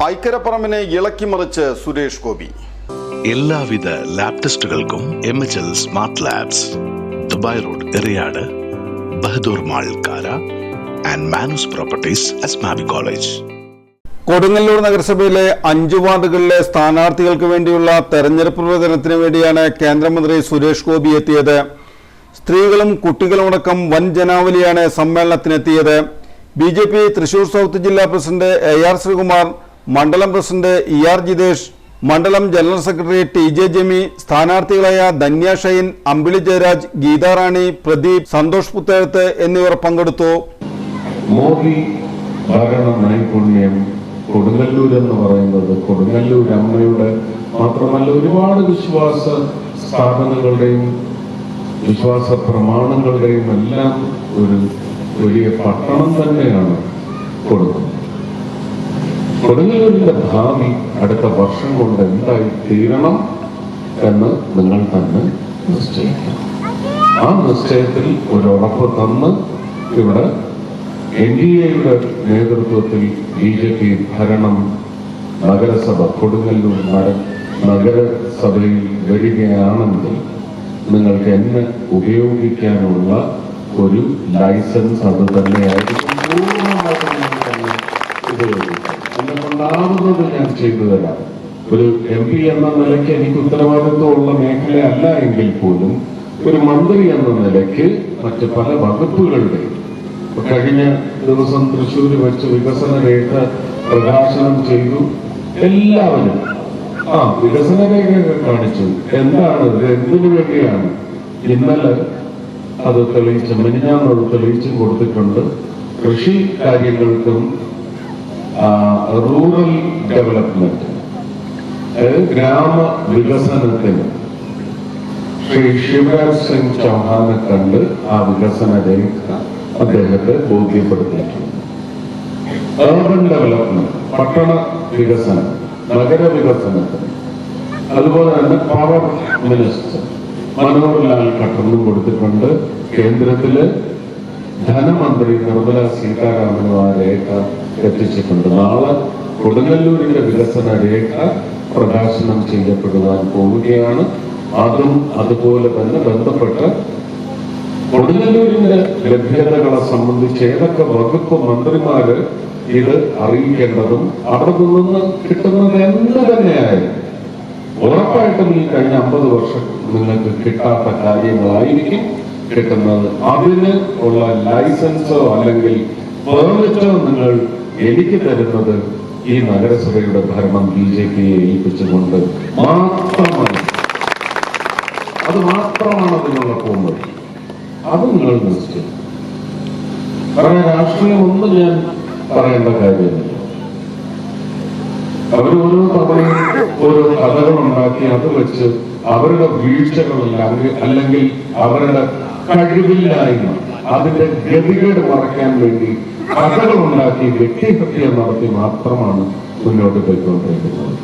ഐക്കരപ്പറമ്പിനെ ഇളക്കിമറിച്ച് സുരേഷ് ഗോപി. എല്ലാവിധ ലാബ് ടെസ്റ്റുകൾക്കും MHL smart labs, Dubai road, Eriyad, Bahadur mall, Kara and Manus properties, Asmabi college. Kodungallur നഗരസഭയിലെ 5 വാർഡുകളിലെ സ്ഥാനാർത്ഥികൾക്ക് വേണ്ടിയുള്ള തെരഞ്ഞെടുപ്പ് പ്രചരണത്തിന് വേണ്ടിയാണ് കേന്ദ്രമന്ത്രി സുരേഷ് ഗോപി എത്തിയത്. സ്ത്രീകളും കുട്ടികളുമടക്കം വൻ ജനാവലിയാണ് സമ്മേളനത്തിനെത്തിയത്. BJP തൃശൂർ സൗത്ത് ജില്ലാ പ്രസിഡന്റ് AR ശ്രീകുമാർ, മണ്ഡലം പ്രസിഡന്റ് ER ജിതേഷ്, മണ്ഡലം ജനറൽ സെക്രട്ടറി TJ ജെമി, സ്ഥാനാർത്ഥികളായ ധന്യ ഷൈൻ, അമ്പിളി ജയരാജ്, ഗീതാറാണി, പ്രദീപ്, സന്തോഷ് പുത്തേഴത്ത് എന്നിവർ പങ്കെടുത്തു. മോദി ഭരണ നൈപുണ്യം കൊടുങ്ങല്ലൂർ എന്ന് പറയുന്നത് കൊടുങ്ങല്ലൂർ അമ്മയുടെ മാത്രമല്ല ഒരുപാട് വിശ്വാസ സ്ഥാപനങ്ങളുടെയും വിശ്വാസ പ്രമാണങ്ങളുടെയും എല്ലാം ഒരു വലിയ പട്ടണം തന്നെയാണ് കൊടുക്കുന്നത്. കൊടുങ്ങല്ലൂരിന്റെ ഭാവി അടുത്ത വർഷം കൊണ്ട് എന്തായി തീരണം എന്ന് നിങ്ങൾ തന്നെ നിശ്ചയിക്കണം. ആ നിശ്ചയത്തിൽ ഒരു ഉറപ്പ് തന്ന് ഇവിടെ NDAയുടെ നേതൃത്വത്തിൽ BJP ഭരണം നഗരസഭ കൊടുങ്ങല്ലൂർ നഗരസഭയിൽ വരികയാണെങ്കിൽ നിങ്ങൾക്ക് എന്നെ ഉപയോഗിക്കാനുള്ള ഒരു ലൈസൻസ് അത് തന്നെയായിരിക്കും. പൂർണ്ണമായിട്ട് നിങ്ങൾ തന്നെ ഉപയോഗിക്കാം. എന്നെ കൊണ്ടാവുന്നത് ഞാൻ ചെയ്തു തരാം. ഒരു MP എന്ന നിലയ്ക്ക് എനിക്ക് ഉത്തരവാദിത്വമുള്ള മേഖലയല്ല എങ്കിൽ പോലും ഒരു മന്ത്രി എന്ന നിലയ്ക്ക് മറ്റ് പല വകുപ്പുകളുടെയും കഴിഞ്ഞ ദിവസം തൃശ്ശൂർ വെച്ച് വികസന രേഖ പ്രകാശനം ചെയ്തു. എല്ലാവരും വികസന രേഖയൊക്കെ കാണിച്ചു. എന്താണ് ഇത്, എന്തിനു വേണ്ടിയാണ്? ഇന്നലെ അത് തെളിയിച്ച് മിനിഞ്ഞാന്നത് തെളിയിച്ചും കൊടുത്തിട്ടുണ്ട്. കൃഷി കാര്യങ്ങൾക്കും റൂറൽ ഡെവലപ്മെന്റ്, ഗ്രാമ വികസനത്തിന് ശ്രീ ശിവരാജ് സിംഗ് ചൗഹാനെ കണ്ട് ആ വികസന രേഖ അദ്ദേഹത്തെ ബോധ്യപ്പെടുത്തിയിട്ടുണ്ട്. അർബൻ ഡെവലപ്മെന്റ്, പട്ടണ വികസനം, നഗരവികസനത്തിന്, അതുപോലെ തന്നെ പവർ മിനിസ്റ്റർ മനോഹർ ലാൽ ഖട്ടറിനും കൊടുത്തിട്ടുണ്ട്. കേന്ദ്രത്തില് ധനമന്ത്രി നിർമ്മല സീതാരാമനും ആ രേഖ എത്തിച്ചിട്ടുണ്ട്. നാളെ കൊടുങ്ങല്ലൂരിന്റെ വികസന രേഖ പ്രകാശനം ചെയ്യപ്പെടുവാൻ പോവുകയാണ്. അതും അതുപോലെ തന്നെ ബന്ധപ്പെട്ട കൊടുങ്ങല്ലൂരിന്റെ ലഭ്യതകളെ സംബന്ധിച്ച് ഏതൊക്കെ വകുപ്പ് മന്ത്രിമാര് ഇത് അറിയിക്കേണ്ടതും അവിടെ നിന്ന് കിട്ടുന്നത് എന്ത് തന്നെയായാലും ഉറപ്പായിട്ടും ഈ കഴിഞ്ഞ 50 വർഷം നിങ്ങൾക്ക് കിട്ടാത്ത കാര്യങ്ങളായിരിക്കും കിട്ടുന്നത്. അതിന് ഉള്ള ലൈസൻസോ അല്ലെങ്കിൽ പെർമിറ്റോ നിങ്ങൾ എനിക്ക് തരുന്നത് ഈ നഗരസഭയുടെ ഭരണം BJPയെ ഏൽപ്പിച്ചുകൊണ്ട് മാത്രമാണ്. അത് മാത്രമാണ് അതിനുള്ള പോകുന്നത്. അത് നിങ്ങൾ നിശ്ചയിക്കും. കാരണം രാഷ്ട്രീയം ഒന്നും ഞാൻ പറയേണ്ട കാര്യമില്ല. അവർ ഓരോ തവണയും ഓരോ കഥകളുണ്ടാക്കി അത് വെച്ച് അവരുടെ വീഴ്ചകളില്ല അല്ലെങ്കിൽ അവരുടെ കഴിവില്ലായ്മ, അതിന്റെ ഗതികേട് മറയ്ക്കാൻ വേണ്ടി കഥകളുണ്ടാക്കി വ്യക്തിഹത്യ നടത്തി മാത്രമാണ് മുന്നോട്ട് പോയിക്കൊണ്ടിരിക്കുന്നത്.